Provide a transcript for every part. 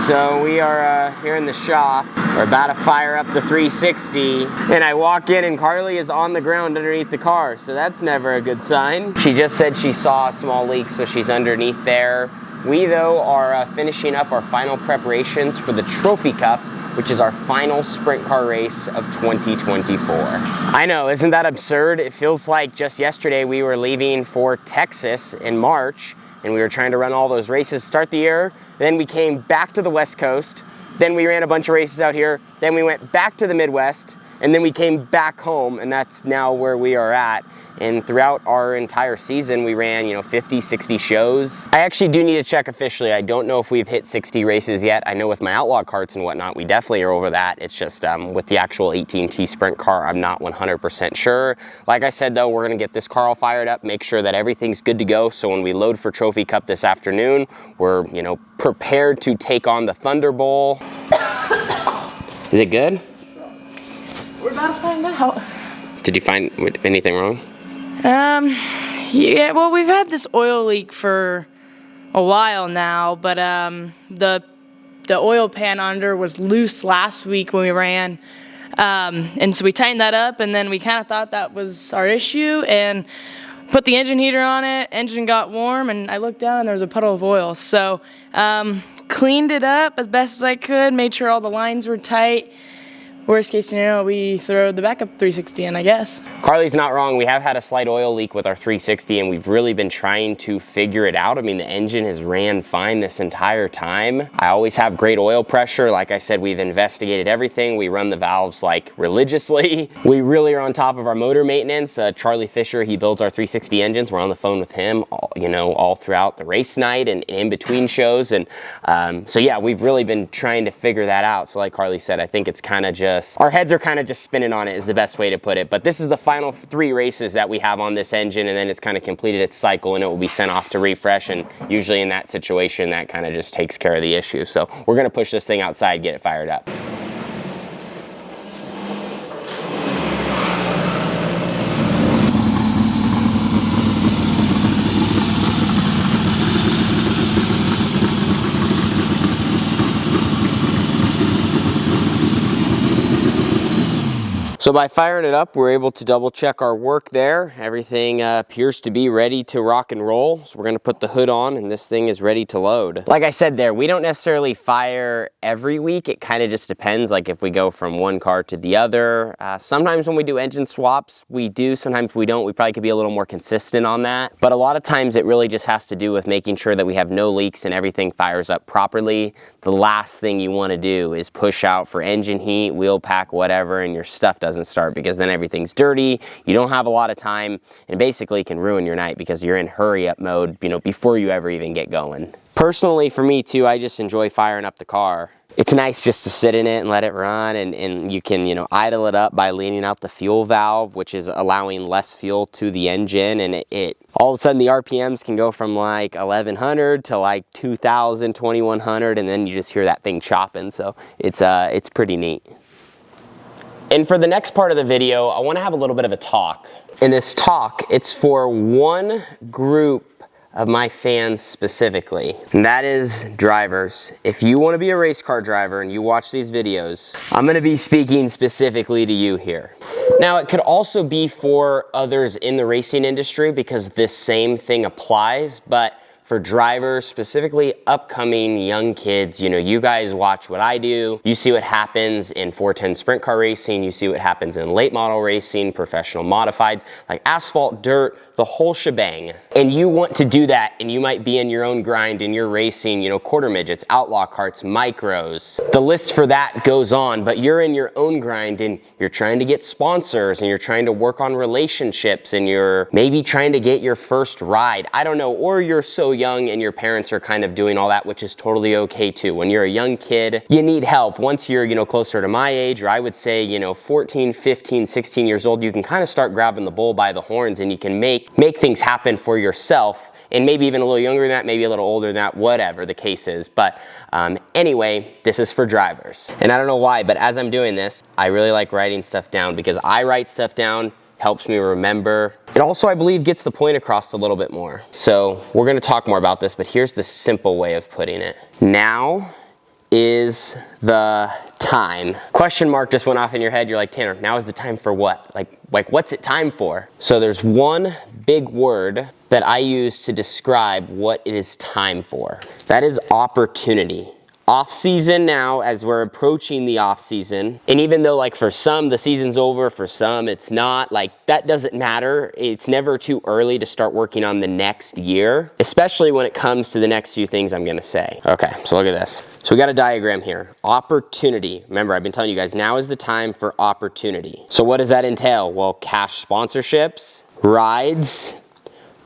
So we are here in the shop. We're about to fire up the 360, and I walk in and Carly is on the ground underneath the car, so that's never a good sign. She just said she saw a small leak, so she's underneath there. We, though, are finishing up our final preparations for the Trophy Cup, which is our final sprint car race of 2024. I know, isn't that absurd? It feels like just yesterday we were leaving for Texas in March, and we were trying to run all those races to start the year. Then we came back to the West Coast. Then we ran a bunch of races out here. Then we went back to the Midwest, and then we came back home, and that's now where we are at. And throughout our entire season, we ran, 50, 60 shows. I actually do need to check officially. I don't know if we've hit 60 races yet. I know with my Outlaw carts and whatnot, we definitely are over that. It's just with the actual 18T sprint car, I'm not 100% sure. Like I said, though, we're gonna get this car all fired up, make sure that everything's good to go. So when we load for Trophy Cup this afternoon, we're, prepared to take on the Thunder Bowl. Is it good? We're about to find out. Did you find anything wrong? Yeah, well, we've had this oil leak for a while now, but the oil pan under was loose last week when we ran, and so we tightened that up, and then we kind of thought that was our issue, and put the engine heater on it. Engine got warm, and I looked down, and there was a puddle of oil. So cleaned it up as best as I could, made sure all the lines were tight. Worst case scenario, we throw the backup 360 in, I guess. Carly's not wrong. We have had a slight oil leak with our 360, and we've really been trying to figure it out. I mean, the engine has ran fine this entire time. I always have great oil pressure. Like I said, we've investigated everything. We run the valves like religiously. We really are on top of our motor maintenance. Charlie Fisher, he builds our 360 engines. We're on the phone with him, all throughout the race night and in between shows. And so yeah, we've really been trying to figure that out. So like Carly said, I think it's kind of just, our heads are kind of just spinning on it is the best way to put it. But this is the final 3 races that we have on this engine, and then it's kind of completed its cycle and it will be sent off to refresh. And usually in that situation, that kind of just takes care of the issue. So we're gonna push this thing outside, get it fired up. So by firing it up, we're able to double check our work there. Everything appears to be ready to rock and roll. So we're gonna put the hood on and this thing is ready to load. Like I said there, we don't necessarily fire every week. It kind of just depends, like if we go from one car to the other. Sometimes when we do engine swaps, we do, sometimes we don't. We probably could be a little more consistent on that. But a lot of times it really just has to do with making sure that we have no leaks and everything fires up properly. The last thing you wanna do is push out for engine heat, wheel pack, whatever, and your stuff doesn't start, because then everything's dirty, you don't have a lot of time, and basically can ruin your night because you're in hurry up mode, before you ever even get going. Personally, for me too, I just enjoy firing up the car. It's nice just to sit in it and let it run, and you can, idle it up by leaning out the fuel valve, which is allowing less fuel to the engine, and it all of a sudden the RPMs can go from like 1100 to like 2000, 2100, and then you just hear that thing chopping. So it's pretty neat. And for the next part of the video, I want to have a little bit of a talk. In this talk, it's for one group of my fans specifically, and that is drivers. If you want to be a race car driver and you watch these videos, I'm going to be speaking specifically to you here. Now, it could also be for others in the racing industry because this same thing applies, but for drivers, specifically upcoming young kids, you guys watch what I do. You see what happens in 410 sprint car racing. You see what happens in late model racing, professional modifieds, like asphalt, dirt, the whole shebang. And you want to do that, and you might be in your own grind and you're racing, quarter midgets, outlaw carts, micros. The list for that goes on, but you're in your own grind and you're trying to get sponsors and you're trying to work on relationships and you're maybe trying to get your first ride. I don't know, or you're so young and your parents are kind of doing all that, which is totally okay too. When you're a young kid, you need help. Once you're, closer to my age, or I would say, 14, 15, 16 years old, you can kind of start grabbing the bull by the horns and you can make things happen for yourself. And maybe even a little younger than that, maybe a little older than that, whatever the case is. But anyway, this is for drivers. And I don't know why, but as I'm doing this, I really like writing stuff down because I write stuff down, helps me remember. It also, I believe, gets the point across a little bit more. So we're gonna talk more about this, but here's the simple way of putting it. Now is the time. Question mark just went off in your head. You're like, Tanner, now is the time for what? Like what's it time for? So there's one big word that I use to describe what it is time for. That is opportunity. Off season now, as we're approaching the off season, and even though like for some the season's over, for some it's not, like that doesn't matter. It's never too early to start working on the next year, especially when it comes to the next few things I'm gonna say. Okay, so look at this. So we got a diagram here. Opportunity. Remember, I've been telling you guys, now is the time for opportunity. So what does that entail? Well, cash sponsorships, rides,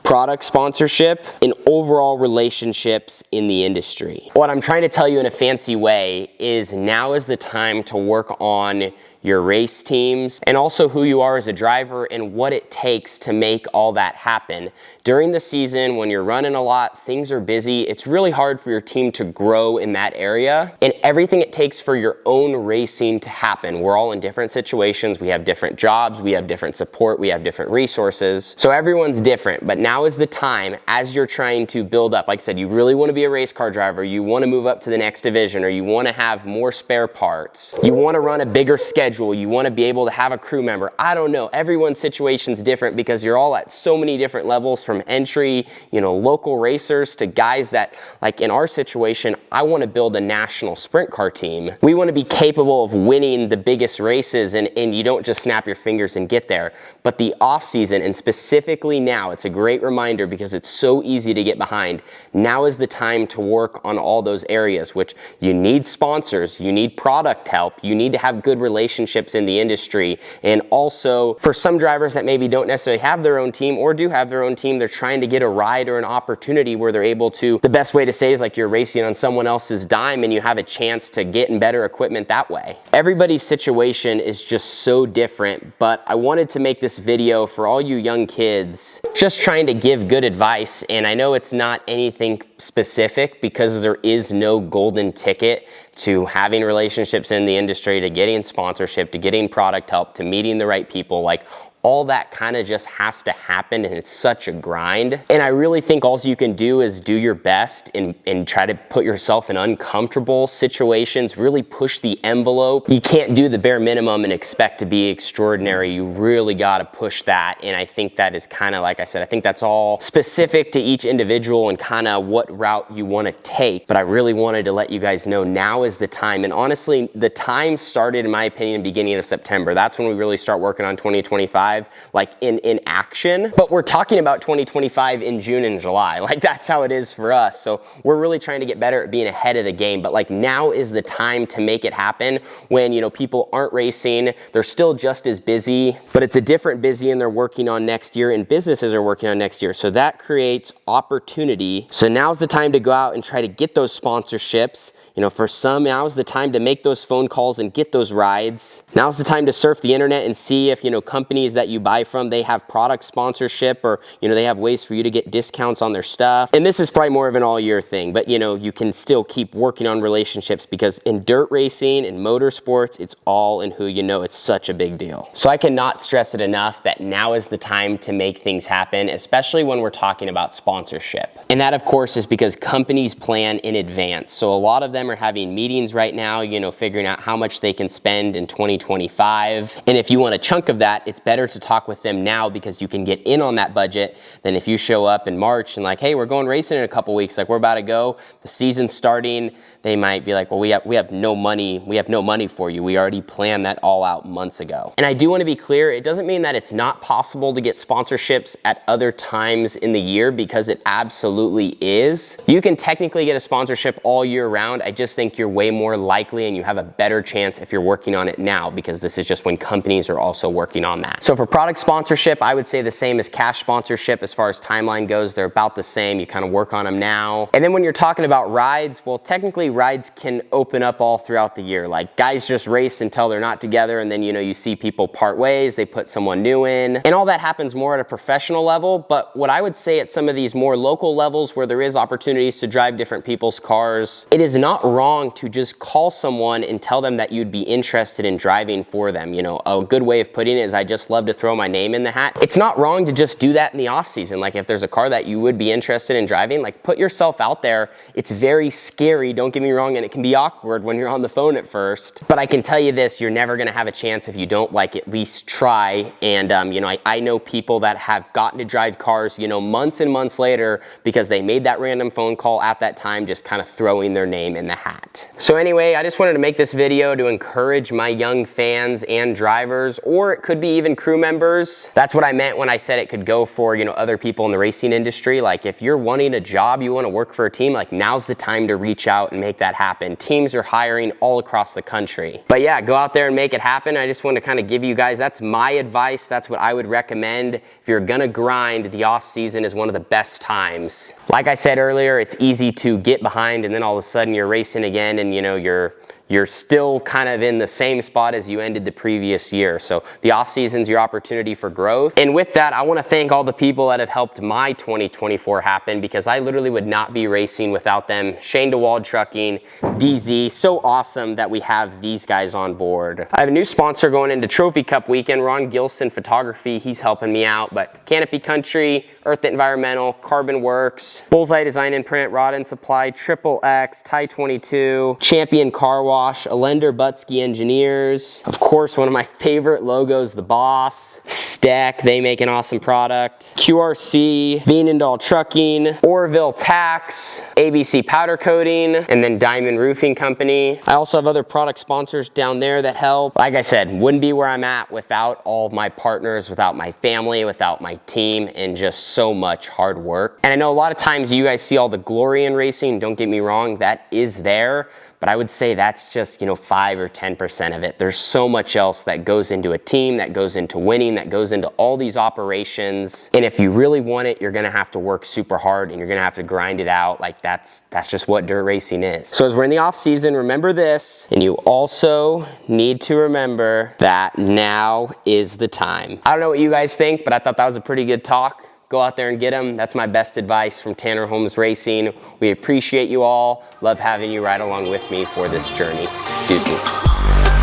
product sponsorship, and overall relationships in the industry. What I'm trying to tell you in a fancy way is now is the time to work on your race teams, and also who you are as a driver and what it takes to make all that happen. During the season, when you're running a lot, things are busy, it's really hard for your team to grow in that area, and everything it takes for your own racing to happen. We're all in different situations, we have different jobs, we have different support, we have different resources, so everyone's different, but now is the time as you're trying to build up. Like I said, you really want to be a race car driver, you want to move up to the next division, or you want to have more spare parts, you want to run a bigger schedule, you want to be able to have a crew member. I don't know, everyone's situation's different because you're all at so many different levels, from entry, local racers to guys that, like in our situation, I want to build a national sprint car team. We want to be capable of winning the biggest races, and you don't just snap your fingers and get there. But the off season, and specifically now, it's a great reminder because it's so easy to get behind. Now is the time to work on all those areas, which you need sponsors, you need product help, you need to have good relationships in the industry. And also for some drivers that maybe don't necessarily have their own team or do have their own team, they're trying to get a ride or an opportunity where they're able to, the best way to say it is like you're racing on someone else's dime and you have a chance to get in better equipment that way. Everybody's situation is just so different, but I wanted to make this video for all you young kids, just trying to give good advice. And I know it's not anything specific because there is no golden ticket to having relationships in the industry, to getting sponsorship, to getting product help, to meeting the right people. Like all that kind of just has to happen, and it's such a grind. And I really think all you can do is do your best and try to put yourself in uncomfortable situations, really push the envelope. You can't do the bare minimum and expect to be extraordinary. You really got to push that. And I think that is kind of, like I said, I think that's all specific to each individual and kind of what route you want to take. But I really wanted to let you guys know now is the time. And honestly, the time started, in my opinion, beginning of September. That's when we really start working on 2025. Like in action, but we're talking about 2025 in June and July. Like that's how it is for us. So we're really trying to get better at being ahead of the game, but like now is the time to make it happen when, people aren't racing, they're still just as busy, but it's a different busy and they're working on next year and businesses are working on next year. So that creates opportunity. So now's the time to go out and try to get those sponsorships. For some, now's the time to make those phone calls and get those rides. Now's the time to surf the internet and see if, companies that you buy from, they have product sponsorship or, they have ways for you to get discounts on their stuff. And this is probably more of an all year thing, but you can still keep working on relationships because in dirt racing and motorsports, it's all in who you know. It's such a big deal. So I cannot stress it enough that now is the time to make things happen, especially when we're talking about sponsorship. And that of course is because companies plan in advance. So a lot of them are having meetings right now, figuring out how much they can spend in 2025. And if you want a chunk of that, it's better to talk with them now because you can get in on that budget than if you show up in March and like, hey, we're going racing in a couple weeks, like we're about to go, the season's starting. They might be like, well, we have no money for you. We already planned that all out months ago. And I do want to be clear, it doesn't mean that it's not possible to get sponsorships at other times in the year, because it absolutely is. You can technically get a sponsorship all year round. I just think you're way more likely and you have a better chance if you're working on it now, because this is just when companies are also working on that. So for product sponsorship, I would say the same as cash sponsorship as far as timeline goes. They're about the same. You kind of work on them now. And then when you're talking about rides, well, technically rides can open up all throughout the year. Like guys just race until they're not together, and then you see people part ways, they put someone new in, and all that happens more at a professional level. But what I would say at some of these more local levels where there is opportunities to drive different people's cars, it is not wrong to just call someone and tell them that you'd be interested in driving for them. A good way of putting it is, I just love love to throw my name in the hat. It's not wrong to just do that in the off season. Like if there's a car that you would be interested in driving, like put yourself out there. It's very scary, don't get me wrong, and it can be awkward when you're on the phone at first. But I can tell you this, you're never gonna have a chance if you don't like at least try. And you know, I know people that have gotten to drive cars, you know, months and months later because they made that random phone call at that time, just kind of throwing their name in the hat. So anyway, I just wanted to make this video to encourage my young fans and drivers, or it could be even crew members. That's what I meant when I said it could go for, you know, other people in the racing industry. Like if you're wanting a job, you want to work for a team, like now's the time to reach out and make that happen. Teams are hiring all across the country. But yeah, go out there and make it happen. I just want to kind of give you guys, that's my advice. That's what I would recommend. If you're gonna grind, the off season is one of the best times. Like I said earlier, it's easy to get behind and then all of a sudden you're racing again and you know, you're still kind of in the same spot as you ended the previous year. So the off season's your opportunity for growth. And with that, I want to thank all the people that have helped my 2024 happen, because I literally would not be racing without them. Shane DeWald Trucking, DZ, so awesome that we have these guys on board. I have a new sponsor going into Trophy Cup weekend, Ron Gilson Photography. He's helping me out, but Canopy Country, Earth Environmental, Carbon Works, Bullseye Design and Print, Rod and Supply, Triple X, Ty 22, Champion Car Wash, Alender Butsky Engineers. Of course, one of my favorite logos, the Boss, Stack, they make an awesome product. QRC, Veenendahl Trucking, Orville Tax, ABC Powder Coating, and then Diamond Roofing Company. I also have other product sponsors down there that help. Like I said, wouldn't be where I'm at without all of my partners, without my family, without my team, and just so much hard work. And I know a lot of times you guys see all the glory in racing. Don't get me wrong, that is there. But I would say that's just, you know, 5 or 10% of it. There's so much else that goes into a team, that goes into winning, that goes into all these operations. And if you really want it, you're gonna have to work super hard and you're gonna have to grind it out. Like that's just what dirt racing is. So as we're in the off season, remember this, and you also need to remember that now is the time. I don't know what you guys think, but I thought that was a pretty good talk. Go out there and get them. That's my best advice from Tanner Holmes Racing. We appreciate you all. Love having you ride along with me for this journey. Deuces.